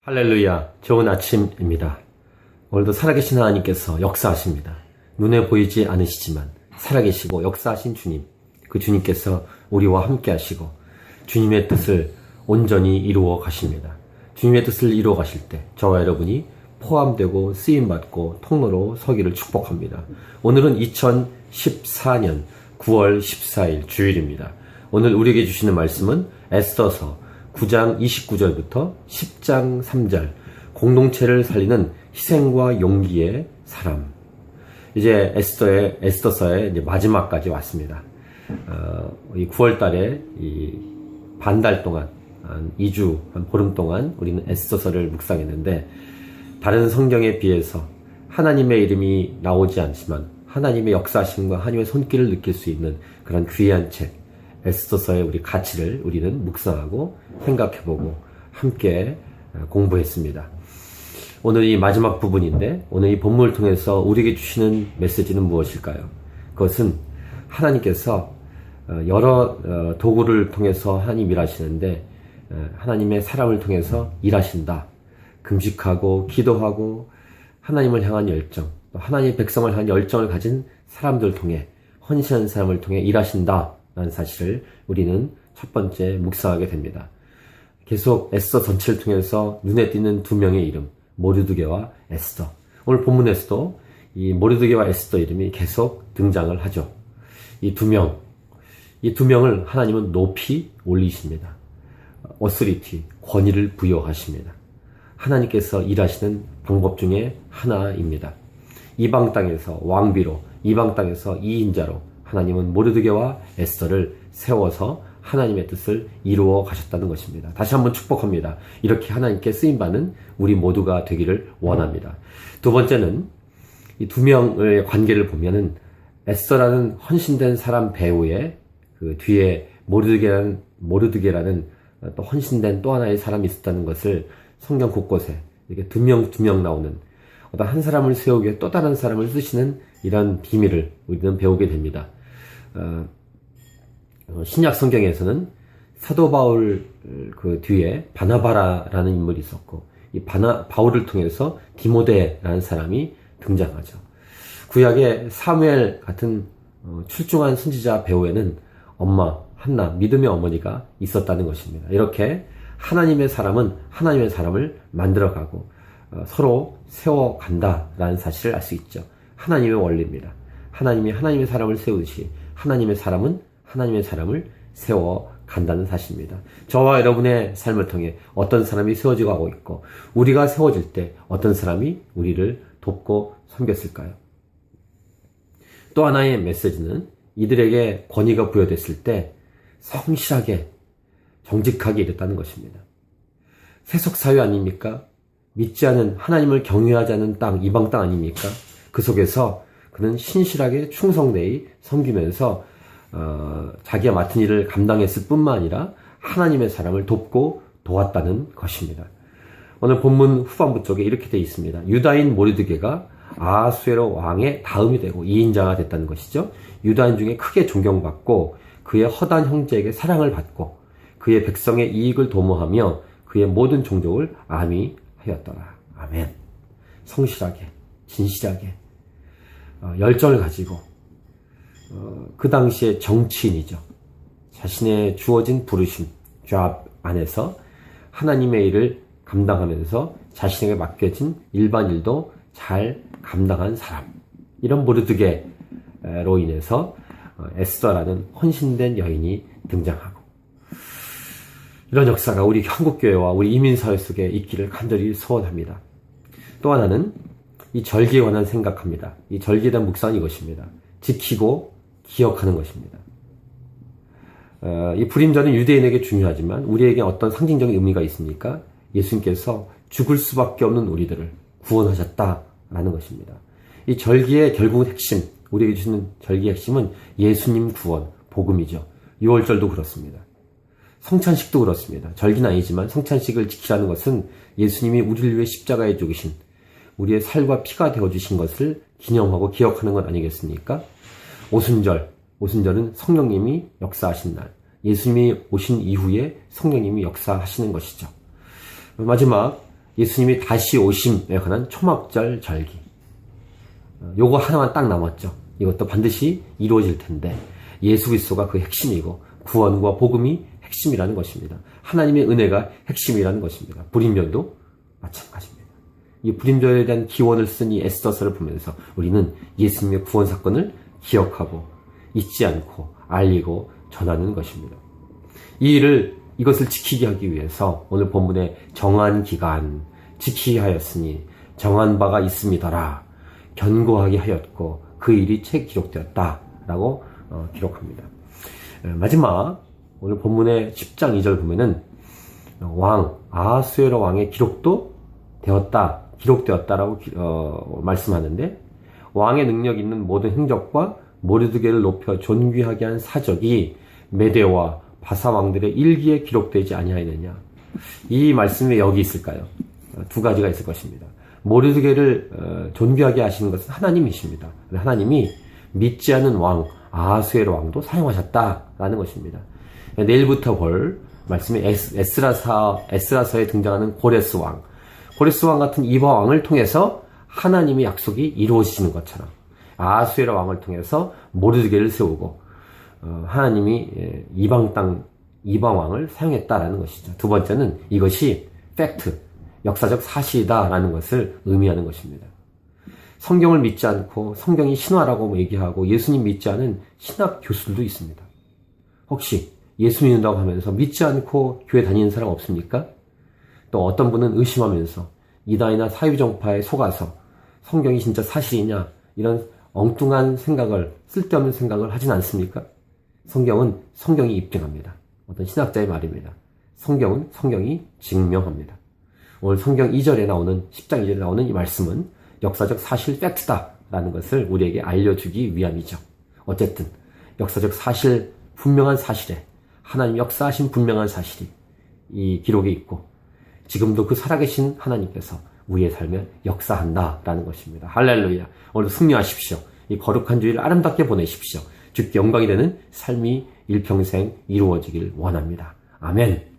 할렐루야, 좋은 아침입니다. 오늘도 살아계신 하나님께서 역사하십니다. 눈에 보이지 않으시지만 살아계시고 역사하신 주님, 그 주님께서 우리와 함께 하시고 주님의 뜻을 온전히 이루어 가십니다. 주님의 뜻을 이루어 가실 때 저와 여러분이 포함되고 쓰임받고 통로로 서기를 축복합니다. 오늘은 2014년 9월 14일 주일입니다. 오늘 우리에게 주시는 말씀은 에스더서 9장 29절부터 10장 3절, 공동체를 살리는 희생과 용기의 사람. 이제 에스더서의 이제 마지막까지 왔습니다. 이 9월 달에 반달 동안, 한 2주, 한 보름 동안 우리는 에스더서를 묵상했는데, 다른 성경에 비해서 하나님의 이름이 나오지 않지만 하나님의 역사심과 하나님의 손길을 느낄 수 있는 그런 귀한 책, 에스더서의 우리 가치를 우리는 묵상하고 생각해보고 함께 공부했습니다. 오늘 이 마지막 부분인데, 오늘 이 본문을 통해서 우리에게 주시는 메시지는 무엇일까요? 그것은 하나님께서 여러 도구를 통해서 하나님 일하시는데, 하나님의 사람을 통해서 일하신다. 금식하고 기도하고 하나님을 향한 열정, 하나님의 백성을 향한 열정을 가진 사람들을 통해, 헌신한 사람을 통해 일하신다 라는 사실을 우리는 첫 번째 묵상하게 됩니다. 계속 에스더 전체를 통해서 눈에 띄는 두 명의 이름, 모르드게와 에스더. 오늘 본문에서도 이 모르드게와 에스더 이름이 계속 등장을 하죠. 이 두 명을 하나님은 높이 올리십니다. 어스리티, 권위를 부여하십니다. 하나님께서 일하시는 방법 중에 하나입니다. 이방 땅에서 왕비로, 이방 땅에서 이인자로 하나님은 모르드게와 에스더를 세워서 하나님의 뜻을 이루어 가셨다는 것입니다. 다시 한번 축복합니다. 이렇게 하나님께 쓰임받는 우리 모두가 되기를 원합니다. 두 번째는 이 두 명의 관계를 보면은 에스더라는 헌신된 사람 배우의 그 뒤에 모르드게라는 또 헌신된 또 하나의 사람이 있었다는 것을 성경 곳곳에 이렇게 두 명 나오는, 어떤 한 사람을 세우기 위해 또 다른 사람을 쓰시는 이런 비밀을 우리는 배우게 됩니다. 신약 성경에서는 사도 바울 그 뒤에 바나바라는 인물이 있었고, 이 바울을 통해서 디모데라는 사람이 등장하죠. 구약의 사무엘 같은 출중한 선지자 배우에는 엄마 한나, 믿음의 어머니가 있었다는 것입니다. 이렇게 하나님의 사람은 하나님의 사람을 만들어가고 서로 세워간다라는 사실을 알 수 있죠. 하나님의 원리입니다. 하나님이 하나님의 사람을 세우듯이 하나님의 사람은 하나님의 사람을 세워간다는 사실입니다. 저와 여러분의 삶을 통해 어떤 사람이 세워지고 가고 있고, 우리가 세워질 때 어떤 사람이 우리를 돕고 섬겼을까요? 또 하나의 메시지는 이들에게 권위가 부여됐을 때 성실하게 정직하게 일했다는 것입니다. 세속사회 아닙니까? 믿지 않은, 하나님을 경외하지 않은 땅, 이방 땅 아닙니까? 그 속에서 그는 신실하게 충성되이 섬기면서 자기가 맡은 일을 감당했을 뿐만 아니라 하나님의 사람을 돕고 도왔다는 것입니다. 오늘 본문 후반부 쪽에 이렇게 되어 있습니다. 유다인 모르드게가 아하수에로 왕의 다음이 되고 2인자가 됐다는 것이죠. 유다인 중에 크게 존경받고 그의 허다한 형제에게 사랑을 받고 그의 백성의 이익을 도모하며 그의 모든 종족을 안위하였더라. 아멘. 성실하게, 진실하게, 열정을 가지고, 그 당시에 정치인이죠. 자신의 주어진 부르심, job 안에서 하나님의 일을 감당하면서 자신에게 맡겨진 일반 일도 잘 감당한 사람. 이런 모르드게로 인해서 에스더라는 헌신된 여인이 등장하고, 이런 역사가 우리 한국교회와 우리 이민사회 속에 있기를 간절히 소원합니다. 또 하나는 이 절기에 관한 생각합니다. 이 절기에 대한 묵상은 이것입니다. 지키고 기억하는 것입니다. 이 불임절은 유대인에게 중요하지만 우리에게 어떤 상징적인 의미가 있습니까? 예수님께서 죽을 수밖에 없는 우리들을 구원하셨다라는 것입니다. 이 절기의 결국은 핵심, 우리에게 주시는 절기의 핵심은 예수님 구원, 복음이죠. 6월절도 그렇습니다. 성찬식도 그렇습니다. 절기는 아니지만 성찬식을 지키라는 것은 예수님이 우리를 위해 십자가에 죽으신, 우리의 살과 피가 되어주신 것을 기념하고 기억하는 것 아니겠습니까? 오순절은 성령님이 역사하신 날, 예수님이 오신 이후에 성령님이 역사하시는 것이죠. 마지막 예수님이 다시 오심에 관한 초막절 절기. 요거 하나만 딱 남았죠. 이것도 반드시 이루어질 텐데 예수 그리스도가 그 핵심이고 구원과 복음이 핵심이라는 것입니다. 하나님의 은혜가 핵심이라는 것입니다. 불임절도 마찬가지입니다. 이 불임절에 대한 기원을 쓴 이 에스더서를 보면서 우리는 예수님의 구원 사건을 기억하고 잊지 않고 알리고 전하는 것입니다. 이것을 지키게 하기 위해서 오늘 본문에 정한 기간 지키게 하였으니 정한 바가 있음이더라 견고하게 하였고 그 일이 책 기록되었다 라고 기록합니다. 마지막 오늘 본문의 10장 2절 보면은 아하수에로 왕의 기록되었다라고 말씀하는데 왕의 능력 있는 모든 행적과 모르드게를 높여 존귀하게 한 사적이 메대와 바사 왕들의 일기에 기록되지 아니하였느냐. 이 말씀이 왜 여기 있을까요? 두 가지가 있을 것입니다. 모르드게를 존귀하게 하시는 것은 하나님이십니다. 하나님이 믿지 않은 왕 아하수에로 왕도 사용하셨다라는 것입니다. 내일부터 볼 말씀이 에스라서에 등장하는 고레스 왕 같은 이방 왕을 통해서 하나님의 약속이 이루어지는 것처럼 아하수에로 왕을 통해서 모르드게를 세우고 하나님이 이방 왕을 사용했다라는 것이죠. 두 번째는 이것이 팩트, 역사적 사실이다라는 것을 의미하는 것입니다. 성경을 믿지 않고 성경이 신화라고 얘기하고 예수님 믿지 않은 신학 교수들도 있습니다. 혹시 예수 믿는다고 하면서 믿지 않고 교회 다니는 사람 없습니까? 또 어떤 분은 의심하면서 이단이나 사유정파에 속아서 성경이 진짜 사실이냐 이런 엉뚱한 생각을 쓸데없는 생각을 하진 않습니까? 성경은 성경이 입증합니다. 어떤 신학자의 말입니다. 성경은 성경이 증명합니다. 오늘 성경 2절에 나오는 10장 2절에 나오는 이 말씀은 역사적 사실 팩트다라는 것을 우리에게 알려주기 위함이죠. 어쨌든 역사적 사실 분명한 사실에 하나님 역사하신 분명한 사실이 이 기록에 있고 지금도 그 살아계신 하나님께서 우리의 삶에 역사한다라는 것입니다. 할렐루야. 오늘 승리하십시오. 이 거룩한 주일을 아름답게 보내십시오. 주께 영광이 되는 삶이 일평생 이루어지길 원합니다. 아멘.